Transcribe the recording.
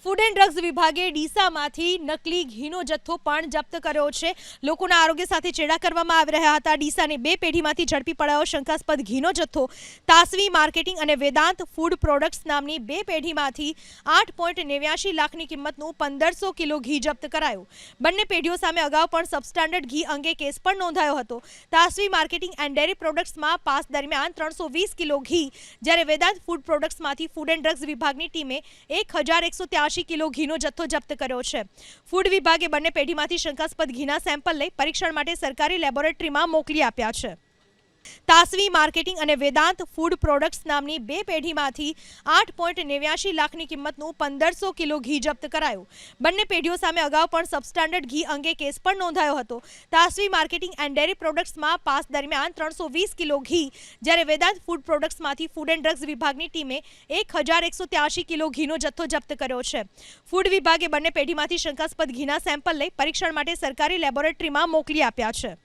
Food and drugs વિભાગે ડીસામાંથી નકલી ઘીનો જથ્થો પણ જપ્ત કર્યો છે। લોકોના આરોગ્ય સાથે ચેડા કરવામાં આવી રહ્યા હતા। ડીસાની બે પેઢીમાંથી ઝડપી પડાયો શંકાસ્પદ ઘીનો જથ્થો। તાસવી માર્કેટિંગ અને વેદાંત ફૂડ પ્રોડક્ટ્સ નામની બે પેઢીમાંથી 8.89 લાખની કિંમતનું 1500 કિલો ઘી જપ્ત કરાયું। બંને પેઢીઓ સામે અગાઉ પણ સબસ્ટાન્ડર્ડ ઘી અંગે કેસ પણ નોંધાયો હતો। તાસવી માર્કેટિંગ એન્ડ ડેરી પ્રોડક્ટ્સમાં પાસ દરમિયાન 320 કિલો ઘી, જ્યારે વેદાંત ફૂડ પ્રોડક્ટ્સમાંથી ફૂડ એન્ડ ડ્રગ્સ વિભાગની ટીમે 1183 કિલો ઘીનો જથ્થો જપ્ત કર્યો છે। ફૂડ વિભાગે બંને પેઢીમાંથી શંકાસ્પદ ઘીના સેમ્પલ લઈ પરીક્ષણ માટે સરકારી લેબોરેટરીમાં મોકલી આપ્યા છે। તાસવી માર્કેટિંગ અને વેદાંત ફૂડ પ્રોડક્ટ્સ નામની બે પેઢીમાંથી 8.89 લાખની કિંમતનું 1500 કિલો ઘી જપ્ત કરાયું। બંને પેઢીઓ સામે અગાઉ પણ સબસ્ટાન્ડર્ડ ઘી અંગે કેસ પણ નોંધાયો હતો। તાસવી માર્કેટિંગ એન્ડ ડેરી પ્રોડક્ટ્સમાં પાસ દરમિયાન 320 કિલો ઘી, જ્યારે વેદાંત ફૂડ પ્રોડક્ટ્સમાંથી ફૂડ એન્ડ ડ્રગ્સ વિભાગની ટીમે 1183 કિલો ઘીનો જથ્થો જપ્ત કર્યો છે। ફૂડ વિભાગે બંને પેઢીમાંથી શંકાસ્પદ ઘીના સેમ્પલ લઈ પરીક્ષણ માટે સરકારી લેબોરેટરીમાં મોકલી આપ્યા છે।